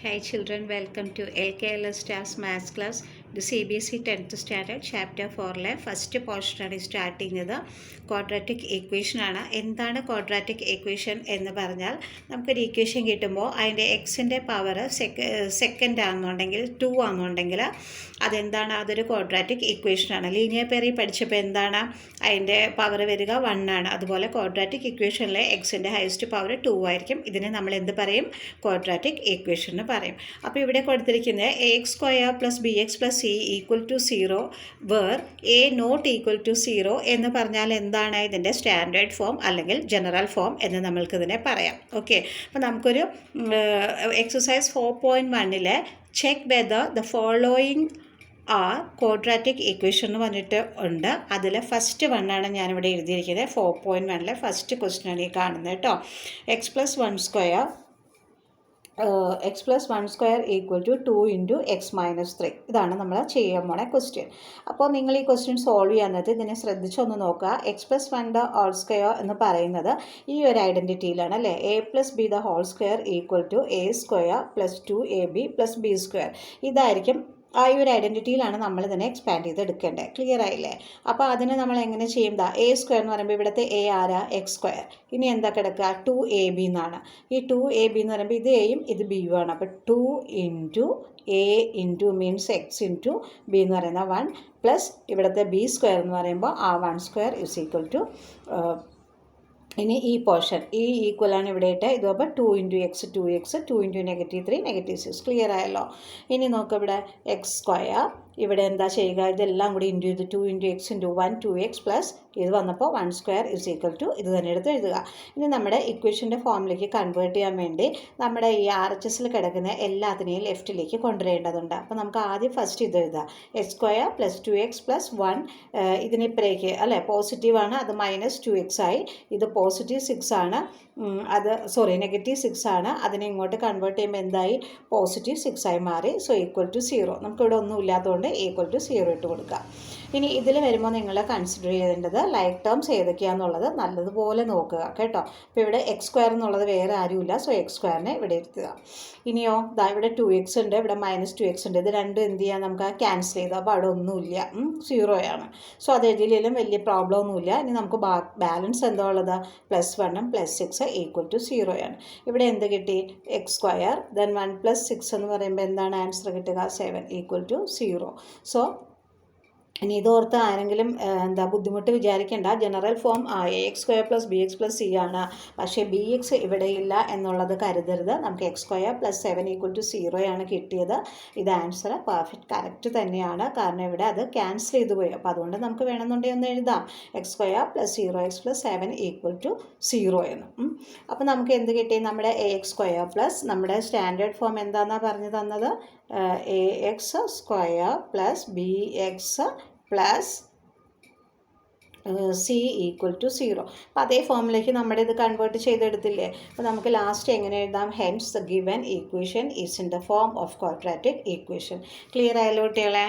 Hi children, welcome to LKLS Stars Maths class. The CBSE 10th standard chapter 4 first portion ആണ് start ചെയ്യുന്നത്. Quadratic equation ആണ്. എന്താണ് quadratic equation എന്ന് പറഞ്ഞാൽ നമുക്കൊരു ഇക്വേഷൻ കിട്ടുമ്പോൾ അതിൻ്റെ എക്സിൻ്റെ പവർ സെക്കൻഡ് ആണെന്നുണ്ടെങ്കിൽ 2 ആണെന്നുണ്ടെങ്കിൽ അതെന്താണ്? അതൊരു ക്വാഡ്രാറ്റിക് ഇക്വേഷൻ ആണ്. ലീനിയർ പെയറിൽ പഠിച്ചപ്പോൾ എന്താണ് അതിൻ്റെ പവർ വരിക 1 ആണ്. അതുപോലെ ക്വാഡ്രാറ്റിക് ഇക്വേഷനിലെ എക്സിൻ്റെ ഹയസ്റ്റ് പവർ 2 ആയിരിക്കും. ഇതിനെ നമ്മൾ എന്ത് പറയും? ക്വാഡ്രാറ്റിക് ഇക്വേഷൻ എന്ന് പറയും. അപ്പോൾ ഇവിടെ കൊടുത്തിരിക്കുന്നത് ax² + bx + c = 0 where a not equal to 0 എന്ന് പറഞ്ഞാൽ എന്താണ്? ഇതിൻ്റെ സ്റ്റാൻഡേർഡ് ഫോം അല്ലെങ്കിൽ ജനറൽ ഫോം എന്ന് നമ്മൾക്കിതിനെ പറയാം. ഓക്കെ, അപ്പോൾ നമുക്കൊരു exercise 4.1 check whether the following quadratic equation എന്ന് പറഞ്ഞിട്ട് ഉണ്ട്. അതിൽ ഫസ്റ്റ് വണ്ണാണ് ഞാനിവിടെ എഴുതിയിരിക്കുന്നത്. 4.1 ഫസ്റ്റ് ക്വസ്റ്റ്യനാണ് ഈ കാണുന്നത് കേട്ടോ. x + 1² = 2 × x - 3. ഇതാണ് നമ്മൾ ചെയ്യാൻ പോണ ക്വസ്റ്റ്യൻ. അപ്പോൾ നിങ്ങൾ ഈ ക്വസ്റ്റ്യൻ സോൾവ് ചെയ്യാന്നത് ഇതിനെ ശ്രദ്ധിച്ചൊന്ന് നോക്കുക. x + 1² എന്ന് പറയുന്നത് ഈ ഒരു ഐഡൻറ്റിറ്റിയിലാണ് അല്ലേ. a + b² = a² + 2ab + b². ഇതായിരിക്കും. ആ ഒരു ഐഡൻറ്റിറ്റിയിലാണ് നമ്മളിതിനെ എക്സ്പാൻഡ് ചെയ്തെടുക്കേണ്ടത്. ക്ലിയർ ആയില്ലേ? അപ്പോൾ അതിനെ നമ്മൾ എങ്ങനെ ചെയ്യും? a² എന്ന് പറയുമ്പോൾ ഇവിടുത്തെ a ആരാ? x². ഇനി എന്താ കിടക്കുക? 2ab എന്നാണ്. ഈ 2ab എന്ന് പറയുമ്പോൾ ഇത് എയും ഇത് ബിയും ആണ്. അപ്പോൾ 2 × a × മീൻസ് x × b എന്ന് പറയുന്ന 1 പ്ലസ് ഇവിടുത്തെ b² എന്ന് പറയുമ്പോൾ ആ 1² = ഇനി ഈ പോർഷൻ ഈ ഈക്വലാണ് ഇവിടെ ഇട്ട് ഇതപ്പോൾ 2 × x 2x 2 × -3 -6. ക്ലിയർ ആയല്ലോ? ഇനി നോക്കുക ഇവിടെ x² ഇവിടെ എന്താ ചെയ്യുക? ഇതെല്ലാം കൂടി ഇൻറ്റു ചെയ്ത് 2 × x × 1 2x പ്ലസ് ഇത് വന്നപ്പോൾ 1² = ഇത് തന്നെ എടുത്ത് എഴുതുക. ഇനി നമ്മുടെ ഇക്വേഷൻ്റെ ഫോമിലേക്ക് കൺവേർട്ട് ചെയ്യാൻ വേണ്ടി നമ്മുടെ ഈ RHSൽ കിടക്കുന്ന എല്ലാത്തിനെയും ലെഫ്റ്റിലേക്ക് കൊണ്ടുവരേണ്ടതുണ്ട്. അപ്പോൾ നമുക്ക് ആദ്യം ഫസ്റ്റ് ഇത് എഴുതാം. x² + 2x + 1 ഇതിനിപ്പുറേക്ക് അല്ലേ പോസിറ്റീവാണ്, അത് -2x ആയി. ഇത് +6 ആണ്, അത് -6 ആണ്. അതിനെ ഇങ്ങോട്ട് കൺവേർട്ട് ചെയ്യുമ്പോൾ എന്തായി? +6 ആയി മാറി. സോ =0. നമുക്കിവിടെ ഒന്നും ഇല്ലാത്തതുകൊണ്ട് =0 ഇട്ട് കൊടുക്കുക. ഇനി ഇതിൽ വരുമ്പോൾ നിങ്ങൾ കൺസിഡർ ചെയ്യേണ്ടത് ലൈക്ക് ടേംസ് ഏതൊക്കെയാണെന്നുള്ളത് നല്ലതുപോലെ നോക്കുക കേട്ടോ. അപ്പോൾ ഇവിടെ x² എന്നുള്ളത് വേറെ ആരുമില്ല. സോ x² ഇവിടെ ഇരുത്തുക. ഇനിയോ ഇവിടെ 2x ഉണ്ട്, ഇവിടെ -2x ഉണ്ട്. ഇത് രണ്ടും എന്ത് ചെയ്യാം? നമുക്ക് ക്യാൻസൽ ചെയ്തു. അപ്പോൾ അവിടെ ഒന്നുമില്ല, 0 ആണ്. സോ അത് എഴുതിയില്ലെങ്കിലും വലിയ പ്രോബ്ലം ഒന്നുമില്ല. ഇനി നമുക്ക് ബാലൻസ് എന്താ ഉള്ളത്? +1 + 6 = 0 ആണ്. ഇവിടെ എന്ത് കിട്ടി? x² ദെൻ 1 + 6 എന്ന് പറയുമ്പോൾ എന്താണ് ആൻസർ കിട്ടുക? 7 = 0. സോ ഇനി ഇതോർത്ത് ആരെങ്കിലും ബുദ്ധിമുട്ട് വിചാരിക്കേണ്ട. General form ax² + bx + c ആണ്. പക്ഷേ bx ഇവിടെയില്ല എന്നുള്ളത് കരുതരുത്. നമുക്ക് x² + 7 = 0 ആണ് കിട്ടിയത്. ഇത് ആൻസർ പെർഫെക്റ്റ് കറക്റ്റ് തന്നെയാണ്. കാരണം ഇവിടെ അത് ക്യാൻസൽ ചെയ്തു പോയി. അപ്പോൾ അതുകൊണ്ട് നമുക്ക് വേണമെന്നുണ്ടെങ്കിൽ ഒന്ന് എഴുതാം x² + 0x + 7 = 0 എന്ന്. അപ്പോൾ നമുക്ക് എന്ത് കിട്ടി? നമ്മുടെ ax² + നമ്മുടെ സ്റ്റാൻഡേർഡ് ഫോം എന്താണെന്നാണ് പറഞ്ഞു തന്നത്? ax² + bx + c = 0. അപ്പോൾ അതേ ഫോമിലേക്ക് നമ്മുടെ ഇത് കൺവേർട്ട് ചെയ്തെടുത്തില്ലേ? അപ്പോൾ നമുക്ക് ലാസ്റ്റ് എങ്ങനെ എഴുതാം? Hence the given equation is in the form of quadratic equation. Clear ആയല്ലോ കുട്ടികളെ?